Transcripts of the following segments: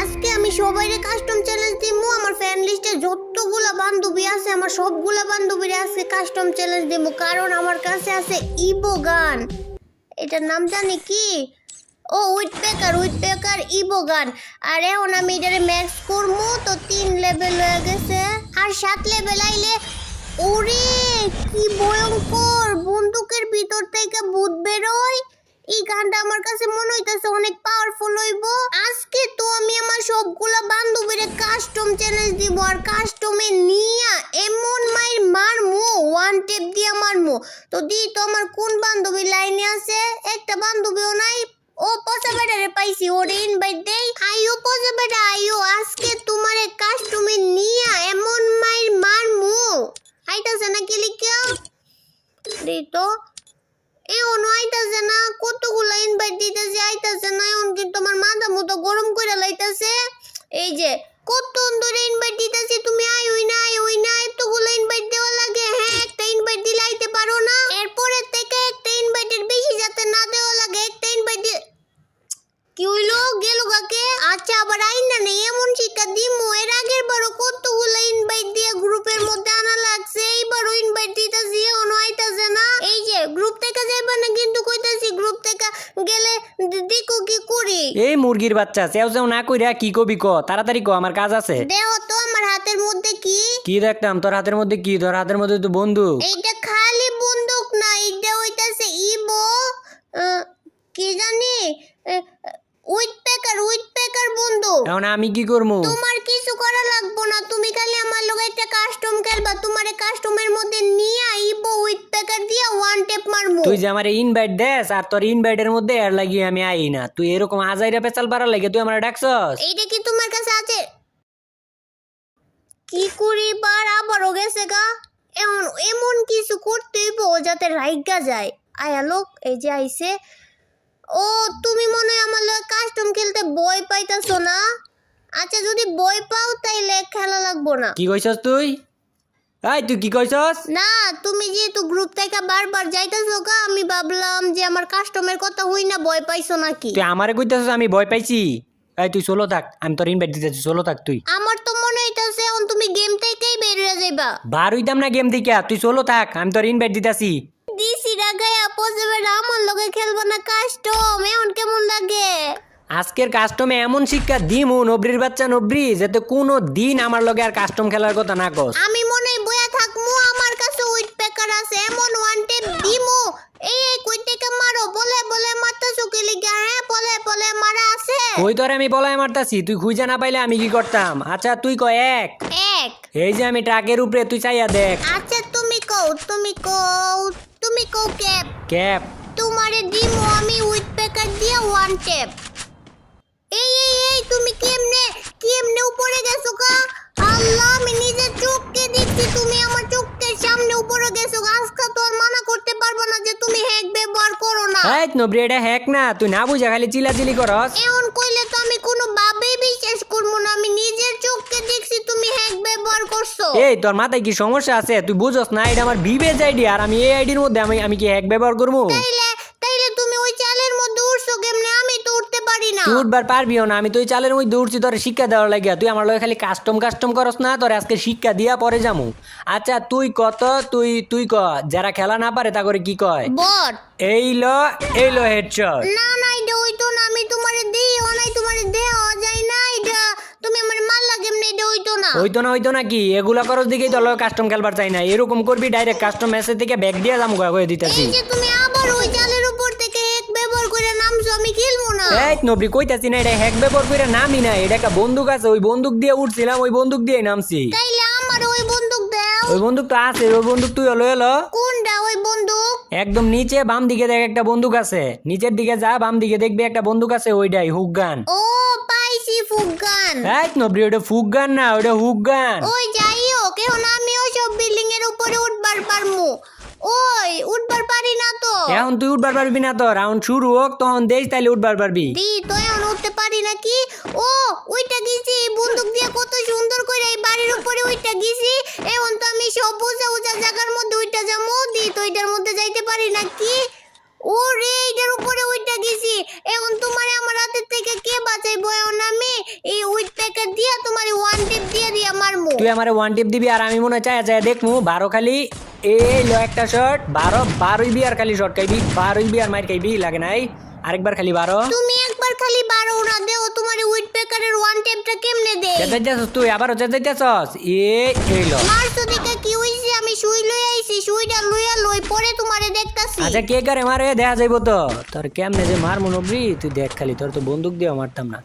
আজকে আমি সবাইরে কাস্টম চ্যালেঞ্জ দিমু। আমার ফ্রেন্ড লিস্টে যতগুলা বান্ধবী আছে আমার সবগুলা বান্ধবীরে আজকে কাস্টম চ্যালেঞ্জ দিমু, কারণ আমার কাছে আছে ইবো গান। এটার নাম জানি কি, ও উইথপেকার ইবো গান। আর এখন আমি এটারে ম্যাক্স করবো, তো 3 লেভেল হয়ে গেছে, আর 7 লেভেল আইলে ওরে কি ভয়ঙ্কর, বন্দুকের ভিতর থেকে ভূত বেরোয়। এই গানটা আমার কাছে মনে হইতেছে অনেক পাওয়ারফুল হইব। আজকে তো আমি আমার সবগুলা বান্ধবীরে কাস্টম চ্যালেঞ্জ দিব, আর কাস্টমে নিয়া এমন মাইর মারমু, ওয়ান টেপ দিয়া মারমু। তো দি তো আমার কোন বান্ধবী লাইনে আছে, একটা বান্ধবীও নাই। ও পচা বেটারে পাইছি, ওরে ইনভাইট দেই। আইও পচা বেটা আইও, আজকে তোমারে কাস্টমে নিয়া এমন মাইর মারমু। আইতাছে না কি লিখিয়া দি তো এমন আইতাছে না, কতগুলা ইনভাইট দিতেছে আইতাছে না। এখন কিন্তু আমার মাথা মতো গরম করে লাইতাছে। এই যে কত ধরে ইনভাইট দিতেছি, তুমি আইওই না এতগুলো ইনভাইট দেওয়া লাগে। হ্যাঁ, একটা ইনভাইট দিলে আইতে পারো না, এরপরে থেকে একটা ইনভাইটের বেশি যাতে না দেওয়া লাগে। একটা ইনভাইট কি হইলো গেল কাকে। আচ্ছা আবার আইন না নেই এমন শিক্ষা দিমু। এর আগের বারও কতগুলো ইনভাইট দিয়ে গ্রুপের মধ্যে আনা লাগছে, এইবারও ইনভাইট দিতেছি এখনো আইতাছে না। এই যে গ্রুপ থেকে যাইবা না কিন্তু কইতাছি, গ্রুপ থেকে গেলে দেখো কি করি। এই মুরগির বাচ্চা চেও না কইরা কি কবি ক, তাড়াতাড়ি ক, আমার কাজ আছে। দেহ তো আমার হাতের মধ্যে কি কি দেখতাম তোর হাতের মধ্যে? কি তোর হাতের মধ্যে তো বন্দুক। এইটা খালি বন্দুক না, এইটা হইতাছে ইবো কি জানি উইথপেকার বন্দুক। এখন আমি কি করবো? তোমার কিছু করা লাগবো না, তুমি খালি আমার লগে একটা কাস্টম খেলবা। তোমারে কাস্টমের মধ্যে নিয়ে আইবো, উইথপেকার দিয়া ওয়ান টেপ মারমু। তুই যে আমার ইনভাইট দেস আর তোর ইনভাইটের মধ্যে এর লাগিয়ে আমি আই না, তুই এরকম আজাইরা পেছাল পারার লাগে তুই আমার ডাকছস? এইটা কি তোমার কাছে আছে? কি করি বার আবারও গেছে গা। এমন এমন কিছু করতে হইব যাতে রাইগা যায়। আয়া লোক এই যে আইছে। ও তুমি মনে হয় আমার লগে কাস্টম খেলতে ভয় পাইতাছো না? আচ্ছা যদি ভয় পাও তাইলে খেলা লাগবো না। কি কইছস তুই? এই তুই কি কইছস? না তুমি যেহেতু গ্রুপ থেকে বারবার যাইতাছো গা, আমি ভাবলাম যে আমার কাস্টমের কথা হই না ভয় পাইছো নাকি। তুই আমারে কইতাছস আমি ভয় পাইছি? এই তুই চলো থাক, আমি তোর ইনভাইট দিতেছি, চলো থাক তুই। আমার তো মনে হইতাছে এখন তুমি গেম থেকেই বের হয়ে যাইবা। বার হইতাম না গেম দিকে, তুই চলো থাক, আমি তোর ইনভাইট দিতেছি। দিছি রাগায়া পজিটিভ আমার লগে খেলবো না কাস্টম, এখন কেমন লাগে? আজকের কাস্টমে এমন শিক্ষা দিমু নবরির বাচ্চা নবরি, যাতে কোনো দিন আমার লগে আর কাস্টম খেলার কথা না কস। আমি মনে হয় বয়া থাকমু, আমার কাছে উইথপেকার আছে, এমন ওয়ান টেপ দিমু। এই কই থেকে মারো বলে মারতাছো কি লিগা? হ্যাঁ বলে মারা আছে। ওই তোরে আমি বলাই মারতাছি, তুই খুঁজে না পাইলে আমি কি করতাম? আচ্ছা তুই ক এক। এই যে আমি ট্রাকের উপরে, তুই চাইয়া দেখ। আচ্ছা তুমি কও ক্যাপ। ক্যাপ তোমারে দিমু আমি উইথপেকার দিয়ে ওয়ান টেপ। এই তুমি কেমনে উপরে গেছো কা? আল্লাহ আমি নিজের চোখকে দেখছি, তুমি আমার চোখের সামনে উপরে গেছো। আজকে তো আর মানা করতে পারবো না যে তুমি হ্যাক ব্যবহার করো না। এই নবরি, এটা হ্যাক না, তুই না বুঝা খালি চিলাচিলি করস। এমন কইলে তো আমি কোনো ভাবেই বিশ্বাস করবো না। আমি নিজের চোখকে দেখছি তুমি হ্যাক ব্যবহার করছো। এই তোর মাথায় কি সমস্যা আছে? তুই বুঝস না এটা আমার বিবেজ আইডি, আর আমি এই আইডির মধ্যে আমি কি হ্যাক ব্যবহার করবো? তাইলে তুমি ওই চালের মধ্যে উঠছো কেমনে? আমি তো উঠতে পারি না। তুই উঠবার পারবিও না, আমি তো ওই চালের মধ্যে উঠছি তোর শিক্ষা দেওয়ার লাগিয়া। তুই আমার লগে খালি কাস্টম করস না, তোর আজকে শিক্ষা দিয়া পরে যামু। আচ্ছা তুই কত, তুই ক, যারা খেলা না পারে তা করে কি কয়? বট। এই লো হেডশট। না এটা হইতো না, আমি তোমারে দিও নাই, তোমারে দেওয়া যায় না। এটা তুমি আমার মারলা কেমনে? এটা হইতো না কি? এগুলা করস দিকেই তোর লগে কাস্টম খেলবার চাই না। এরকম করবি ডাইরেক্ট কাস্টম ম্যাচের থেকে ব্যাক দিয়া যাম কয়ে দিতেছি। এই যে তুমি আবার ওই জালের উপর থেকে এক ব্যবহার করে নামছো, আমি খেলবো না। এই নবরি কইতাছি না এটা হ্যাক ব্যবহার করে নামি না, এটা একটা বন্দুক আছে, ওই বন্দুক দিয়ে উঠছিলাম, ওই বন্দুক দিয়ে নামছি। তাইলে আমার ওই বন্দুক দাও। ওই বন্দুক তো আছে, ওই বন্দুক তুই এলো। কোনটা ওই বন্দুক? একদম নিচে বাম দিকে দেখ একটা বন্দুক আছে, নিচের দিকে যা, বাম দিকে দেখবি একটা বন্দুক আছে, ওইটাই হুক গান। ও পাইছি ফুগান। এই নবরি ওটা ফুক গান না, ওটা হুক গান। ওই যাই হোক, এখন আমি ওই সব বিল্ডিং এর উপরে উঠবার পারমু। ওই উঠবার পারি না তো। এখন তুই উঠবার পারবি না, তো রাউন্ড শুরু হোক তখন দেখ তাইলে উঠবার পারবি। দি তো এখন উঠতে পারি নাকি? ও ওইটা গেছি বন্দুক দিয়ে কত সুন্দর করে এই বাড়ির উপরে ওইটা গেছি। এখন তো আমি সব উঁচা জায়গার মধ্যে ওইটা যাবো। দি তো এটার মধ্যে যাইতে পারি নাকি? ওরে এটার উপরে ওইটা গেছি। এখন তোমার আমার হাতের থেকে কে বাঁচাইবো? এখন আমি এই উইট প্যাকেট দিয়া তোমার ওয়ান টিপ দিয়া মারমু। তুই আমারে ওয়ান টিপ দিবি আর আমি মনে হয় চায়া চায়া দেখমু 12 খালি এই লো একটা শট 12 বি আর খালি শট খাইবি 12 বি আর মাইর খাইবি লাগে নাই আরেকবার খালি 12 তুমি একবার খালি 12 না দেও তোমার উইট প্যাকেটের ওয়ান টিপটা কেমনে দে? চেঁচাইতেছস তুই আবারও চেঁচাইতেছস এই লো। মারছো দেখে কি হইছে? আমি সুই লই আইছি, সুইটা লইয়া লই পরে তোমারে দেখতাছি। আচ্ছা কে করে মারে দেখা যাইব তো তোর কেমনে যে মার মনবরি তুই দেখ খালি তোর তো বন্দুক দিয়ে মারতাম না।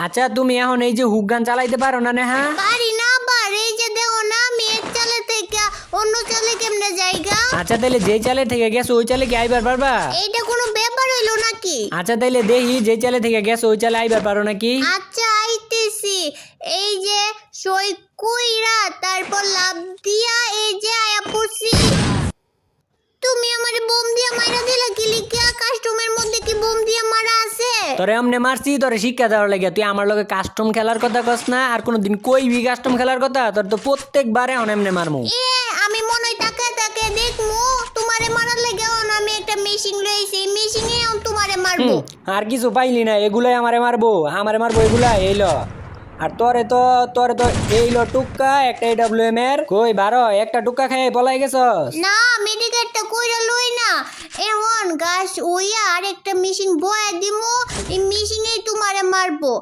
আচ্ছা তুমি এখন এই যে হুক গান চালাইতে পারো না না? হ্যাঁ পারি না বার, এই যে দেখো না আমি এক চালে থেকে অন্য চালে কেমনে যাইগা। আচ্ছা তাইলে যেই চালে থেকে গেছো ওই চালে কি আইবার পারবা? এইটা কোনো ব্যাপার হইলো নাকি? আচ্ছা তাইলে দেখি যেই চালে থেকে গেছো ওই চালে আইবার পারো নাকি? আচ্ছা আইতেছি, এই যে সই কইরা তারপর লাভ দিয়া এই যে আয়া পড়ছি। তুমি আমারে বোম দিয়া মাইরা দিলা কি লিখিয়া? কাস্টমের মধ্যে কি বোম দিয়া মারা আছে? তোরে এমনে মারছি তোরে শিক্ষা দেওয়ার লাগে তুই আমার লগে কাস্টম খেলার কথা কস না আর কোনোদিন কইবি কাস্টম খেলার কথা? তোর তো প্রত্যেকবারে অন এমনে মারমু। এ আমি মনে হয় তাকে তাকে দেখমু তোমারে মারার লাগে আমি একটা মেশিন লইছি, এই মেশিনে তোমারে মারবো। আর কিছু পাইলি না এগুলাই আমারে মারবো এগুলা এইলো। আর তোরে তো এইলো টুক্কা একটা AWM এর কই 12 একটা টুক্কা খেয়ে পলাই গেছস। না মেডিকেটটা কইরা লই না, এখন গাছ ওইয়া আর একটা মেশিন বয়া দিমু, এই মেশিনেই তোমারে মারবো।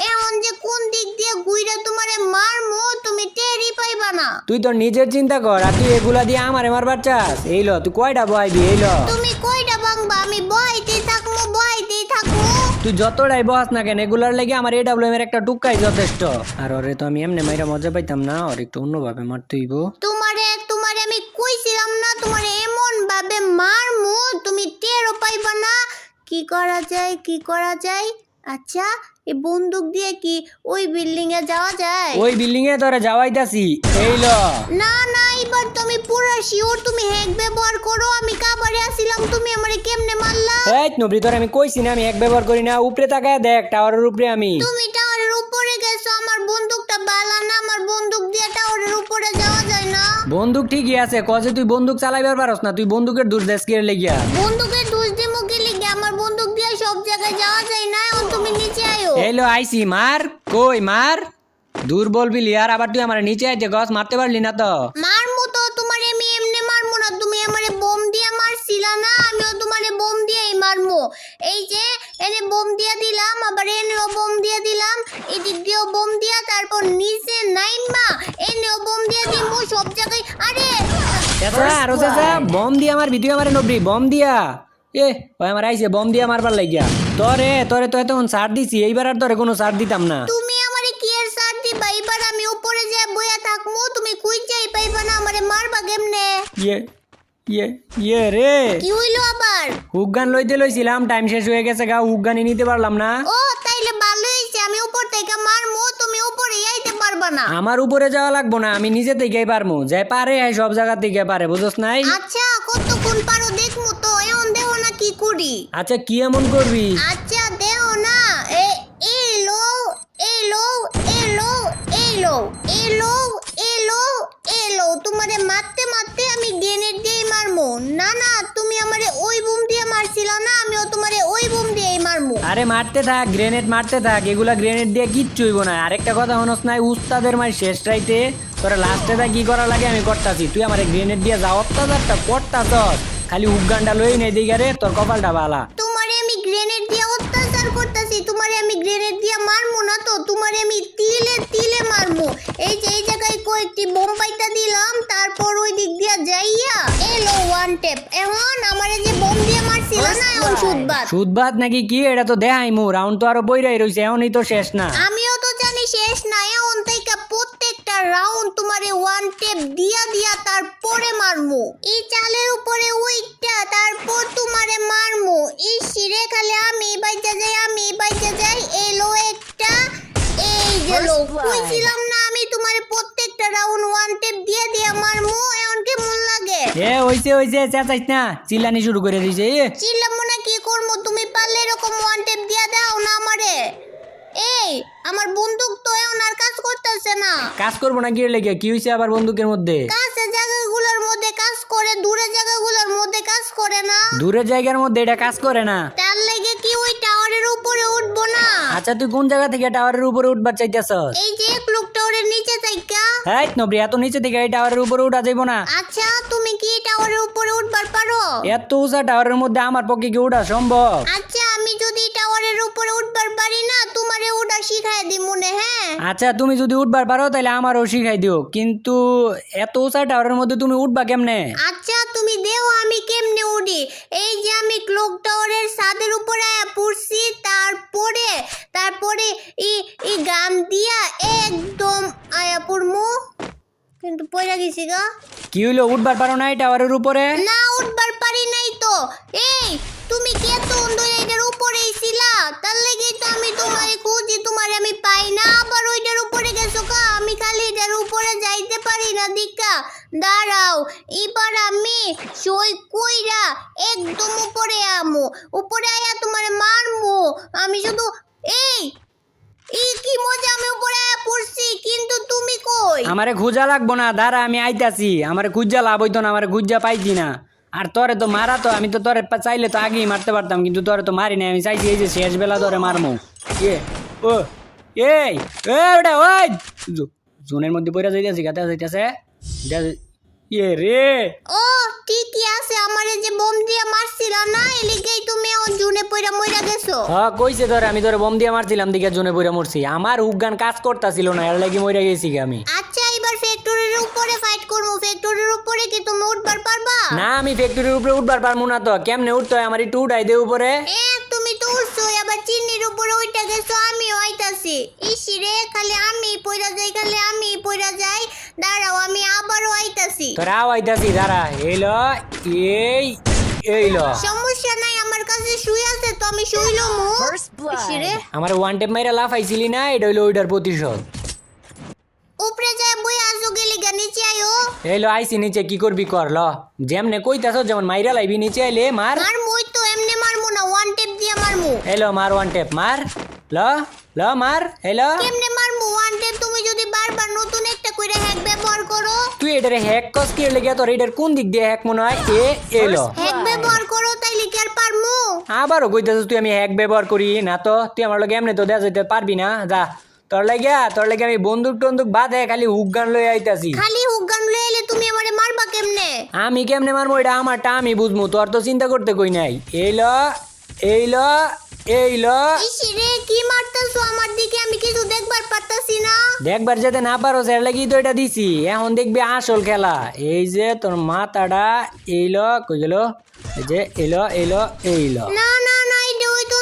এখন যে কোন দিক দিয়ে গুইরা তোমারে মারমু তুমি টেরি পাইবা না। তুই তোর নিজের চিন্তা কর আর তুই এগুলা দিয়ে আমারে মারবার চাস? এইলো তুই কয়টা বয়াইবি? এইলো তুমি কইটা ভাঙবা? আমি বহাইতেই থাকমু। তুই যতটাই বহাস না কেন এগুলার লেগে আমার AWM এর একটা টুক্কাই যথেষ্ট। আর ওরে তো আমি এমনি মাইরা মজা পাইতাম না, ওর একটু অন্যভাবে মারতে হইব। তোমারে আমি কইছিলাম না তোমারে এমন ভাবে মারমু তুমি টেরও পাইবা না। কি করা যায়? আচ্ছা এই বন্দুক দিয়ে কি ওই বিল্ডিং এ যাওয়া যায়? ওই বিল্ডিং এ তোরা যাওয়াইতাছি এইলো। না এবার তুমি পুরো শিওর তুমি হ্যাক ব্যবহার করো? আমি কাবারে আসিলাম তুমি আমারে কেমনে মারলা? এই নবরি তোর আমি কইছি না আমি এক ব্যবহার করি না। উপরে তাকায় দেখ টাওয়ারের উপরে আমি। তুমি টাওয়ারের উপরে গেছো, আমার বন্দুকটা বালা না, আমার বন্দুক দিয়ে টাওয়ারের উপরে যাওয়া যায় না। বন্দুক ঠিকই আছে কজে তুই বন্দুক চালাইবার পারস না, তুই বন্দুকের দূর দেশ কে লেগিয়া। বন্দুকের দোষ দিমু কি লিগে? আমার বন্দুক দিয়ে সব জায়গায় যাওয়া যায় না। এখন তুমি নিচে আয়ো। এইলো আইছি মার কই মার দূর বলবি লিয়ার আবার তুই আমার নিচে আইতে গছ মারতে পারলি না তো? মারমু তো তোমারে আমি এমনি মারমু না, তুমি আমারে বোম দিয়ে মারছিলা না, আমিও তোমারে বোম দিয়েই মারমু। এই যে এনে বোম দিয়ে দিলাম, আবার এনেও বোম দিয়ে দিলাম, এদিক দিয়েও বোম দিয়া, তারপর নিচে নাইমা এনেও বোম দিয়ে দিমু সব জায়গায়। আরে আরো চাচা বম দিয়া আমার ভিডিও আমার নবরি বম দিয়া ওই আমার আইছে বম দিয়া মারবার লাগিয়া। তোরে তো এতক্ষণ ছাড় দিছি, এইবার আর তোরে কোনো ছাড় দিতাম না। তুমি আমারে কি এর সাথ দিবা? এবার আমি উপরে যা বইয়া থাকমু, তুমি খুঁজেই পাইবা না আমারে মারবা কেমনে? রে কি হইলো আবার? হুক গান লইছিলাম টাইম শেষ হয়ে গেছে গা, হুক গানই নিতে পারলাম না। ও তাইলে ভালো হইছে, আমি উপর থেকে মারমু, তুমি উপরে আইতে পারবা না। আমার উপরে যাওয়া লাগবো না, আমি নিজে থেকেই পারমু। যাই পারে সব জায়গা থেকে পারে, বুঝছ নাই? আচ্ছা কতক্ষণ পারো দেখমু তো, এখন দেও না কি করি। আচ্ছা কি এমন করবি? আচ্ছা দেও না, এলো এলো এলো এলো এলো এলো এলো তোমারে মারতে মারতে আমি গ্রেনেড দিয়ে মারমু। না তুমি আমারে ওই বুম দিয়ে মারছিলা না, আমিও তোমারে ওই বুম দিয়েই মারমু। আরে মারতে থাক, গ্রেনেড মারতে থাক, এগুলা গ্রেনেড দিয়ে কিচ্ছু হইব না। আরেকটা কথা হনস নাই, উস্তাদের মাই শেষ রাইতে তোরা লাস্টে তা কি করা লাগে আমি করতাছি, তুই আমারে গ্রেনেড দিয়ে যাও অত্যাচারটা করতাছস। খালি উগানটা লই নেই দিকে রে, তোর কপালটা বালা। তোমারে আমি গ্রেনেড দিয়ে অত্যাচার করতেছি, তোমারে আমি গ্রেনেড দিয়ে মারমু না তো, তোমারে আমি তিলে তিলে মারমু। এই যে এই জায়গায় কয়েকটি বোম পাইতা দিলাম, তারপর ওই দিক দিয়ে যাইয়া এলো ওয়ান টেপ। এখন আমারে যে বোম দিয়ে মারছিল না, এখন সুদবাদ নাকি কি এটা তো দেখাইমু, রাউন্ড তো আরো বইরাই রইছে, এখনই তো শেষ না। আমিও তো জানি শেষ না, এখন থেকে প্রত্যেকটা রাউন্ড তোমারে ওয়ান টেপ দিয়া দিয়া তারপরে মারমু। এই চালের উপরে উইকটা তারপর তোমারে মারমু। ইসিরে খালি আমি বাইচা যাই এলো একটা, এই গেলো। কইছিলাম না আমি তোমারে প্রত্যেকটা রাউন্ড ওয়ান টেপ দিয়া দিয়া মারমু। এখন কেমন লাগে? হইছে চেঁচাইস না, চিল্লানি শুরু করে দিছে। চিল্লামু না কি করমু? তুমি পারলে এরকম ওয়ান টেপ দিয়া দাও না আমারে। এই আমার বন্দুক তো এখন আর কাজ করতেছে না। কাজ করবো না কি লেগে? কি হইছে আবার বন্দুকের মধ্যে? কাছে জায়গাগুলোর মধ্যে কাজ করে, দূরে জায়গাগুলোর মধ্যে কাজ করে না। দূরের জায়গার মধ্যে এটা কাজ করে না। তার লেগে কি ওইটা টাওয়ারের উপরে উঠবো না। আচ্ছা তুই কোন জায়গা থেকে টাওয়ারের উপরে উঠবার চাইতেছস? এই যে ক্লক টাওয়ারের নিচে থাইকা। এই নবরি, এত নিচে থেকে এই টাওয়ারের উপরে উঠা যাইবো না। আচ্ছা তুমি কি টাওয়ারের উপরে উঠবার পারো? এত উঁচা টাওয়ারের মধ্যে আমার পক্ষে কি উঠা সম্ভব? আচ্ছা আমি যদি টাওয়ারের উপরে উঠবার পারি না, তোমারে ওটা শিখাই দিই মনে। হ্যাঁ আচ্ছা তুমি যদি উঠবার পারো তাহলে আমারও শিখাই দিও, কিন্তু এত উঁচা টাওয়ারের মধ্যে তুমি উঠবা কেমনে? আচ্ছা তুমি দেও আমি কেমনে উঠি। এই যে আমি ক্লক টাওয়ারের ছাদের উপরে আয়া পড়ছি, তারপরে ই গান দিয়া একদম আয়া পড়মু, কিন্তু পড়া গেছি গা। কি হইলো, উঠবার পারো না এই টাওয়ারের উপরে? না উঠবার পারি নাই তো। এই তুমি কে তো এটার উপরেই ছিলা, তার লাগেই তো আমি তোমারে খুঁজি, তোমারে আমি পাই না। আবার ওইটার উপরে গেছো কা, আমি খালি এটার উপরে যাইতে পারি না দিকা। দাঁড়াও, এবার আমি সই কইরা একদম উপরে আমু, উপরে আয়া তোমারে মারমু। আমি শুধু এই কি মজা, আমি উপরে আয়া পড়ছি, কিন্তু তুমি কই? আমারে খুঁজা লাগবো না, দাঁড়া আমি আইতাছি। আমারে খুঁজা লাভ হইতো না, আমারে খুঁজা পাইছি না। আর তোরে তো মারা তো, আমি তো তোরে চাইলে তো আগেই মারতে পারতাম, কিন্তু তোরে তো মারি নাই। আমি চাইছি এই যে শেষ বেলা তোরে মারমু। ও এই ওটা ওই জোনের মধ্যে পড়া যাইতাছি, গাতে যাইতাছে রে। ও ঠিকই আছে, আমারে যে বোম দিয়া মারছিল না, এলিগেই তুমি জুনে পয়রা মইরা গেছো। হ্যাঁ কইছে তোরে, আমি তোরে বোম দিয়ে মারছিলাম দিকে জোনে পড়ে মরছি। আমার উগান কাজ করতেছিল না, এর লাগি মরে গেছি আমি। আচ্ছা এবার ফ্যাক্টরির উপরে ফাইট করবো। ফ্যাক্টরির উপরে কি তুমি উঠবার পারবা? না আমি ফ্যাক্টরির উপরে উঠবার পারবো না। তো কেমনে উঠতে হয়, আমার একটু উঠাই দে উপরে। তুমি তো উঠছো, আবার চিনির উপরে উঠা গেছো, আমি আইতাছি। ইসি রে, খালি আমি পয়রা যাই। দাঁড়াও আমি আবারও আইতাছি। তোরা আইতাছি, দাঁড়া। এইলো এইলো সমস্যা নাই, আমার কাছে শুই আছে তো, আমি শুইলমু। ইসি রে, আমার ওয়ান টেপ মাইরা লাফাইছিলি না, এটা হইলো ওইটার প্রতিশোধ। উপরে যায় বই আসো, গেলি গা নিচে আয়ো। এইলো আইসি নিচে, কি করবি কর। ল যেমনে কইতাছ, যেমন মাইরা লাইবি নিচে আইলে মার। মই তো এমনি মারমু না, ওয়ান টেপ দিয়ে মারমু। এইলো মার ওয়ান টেপ, মার। ল মার। এইলো কেমনে মারমু ওয়ান টেপ? তুমি যদি বারবার নতুন একটা কইরা হ্যাক ব্যবহার করো। তুই এটারে হ্যাক কস কি লেগে? তোর এটার কোন দিক দিয়ে হ্যাক মনে হয়? এলো হ্যাক ব্যবহার করো, তাইলে কি আর পারমু? আবারও কইতাছিস তুই আমি হ্যাক ব্যবহার করি না। তো তুই আমার লগে এমনি তো দেয়া যেতে পারবি না। যা, তোর লাগে আমি বন্দুক টন্দুক বাদে খালি হুক গান লই আইতাছি। খালি হুক গান লয়ে এলে তুমি আমারে মারবা কেমনে? আমি কেমনে মারবো এটা আমারটা আমি বুঝমু, তোর তো চিন্তা করতে কই নাই। এইলো ইসি রে, কি মারতাছো আমার দিকে? আমি কিছু দেখবার পারতাছি না। দেখবার যেতে না পারো, এর লাগি তো এটা দিছি। এখন দেখবি আসল খেলা। এই যে তোর মাথাটা এইলো কই গেল, এই যে এইলো। না না না, এটা হইতো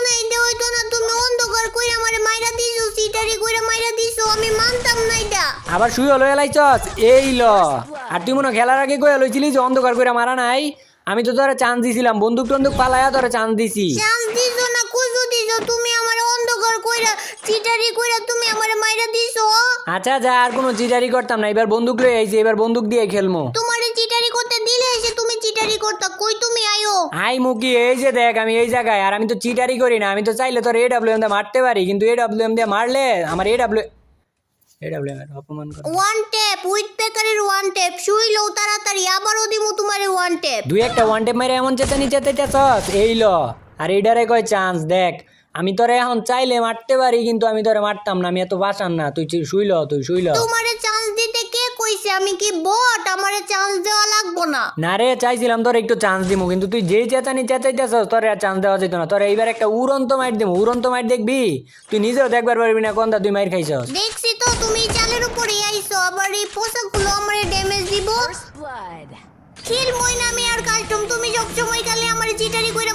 না। তুমি অন্ধকার কইরা আমারে মাইরা দিছো, সিটারি কইরা মাইরা দিছো, আমি মানতাম না এটা। আবার শুই হলো এলাইছস এইলো। আর তুই মনে খেলার আগে কই লইছিলি যে অন্ধকার কইরা মারা নাই? আমি তো তোরা চান্স দিছিলাম, বন্দুক টন্দুক পালায়া তোরা চান্স দিছি। চান্স দিছো না, কুজু দিছো, তুমি আমারে অন্ধকার কইরা সিটারি কইরা তুমি আমারে মাইরা দিছো। আচ্ছা যা, আর কোনো চিটারি করতাম না। এবার বন্দুক লই আইছি, এবার বন্দুক দিয়ে খেলমু। তোমারে চিটারি করতে দিলে এসে তুমি চিটারি করতা, কই তুমি আইও। আই মুকি, এই যে দেখ আমি এই জায়গায়। আর আমি তো চিটারি করি না, আমি তো চাইলে তোর AWM দিয়ে মারতে পারি, কিন্তু AWM দিয়ে মারলে আমার AWM অপমান করে। ওয়ান টেপ, উইথ পেকারের ওয়ান টেপ, শুইলো তাড়াতাড়ি, আবারও দিমু তোমারে ওয়ান টেপ। দুই একটা ওয়ান টেপ মেরে এমন চেতাইতেছস এইলো। আর এইটারে কয় চান্স। দেখ আমি তোরে এখন চাইলে মারতে পারি, কিন্তু আমি তোরে মারতাম না, আমি এত বাসান না। তুই শুইল। তোমারে চান্স দিতে কে কইছে? আমি কি বট? আমারে চান্স দেওয়া লাগবো না। না রে, চাইছিলাম তোর একটু চান্স দিমু, কিন্তু তুই যেই চেঁচাইতেছস তোরে আর চান্স দেওয়া যেত না। তোরে এইবার একটা উড়ন্ত মাইট দিমু। উড়ন্ত মাইট দেখবি, তুই নিজেও দেখবার পারবি না কোনটা তুই মাইর খাইছস। দেখছি তো, তুমি চালের উপরে আইছো, আবার এই পোশাকগুলো আমারে ড্যামেজ দিব। খেলমই না আমি আর কাস্টম, তুমি সবসময় খালি আমারে চিটারি কইরা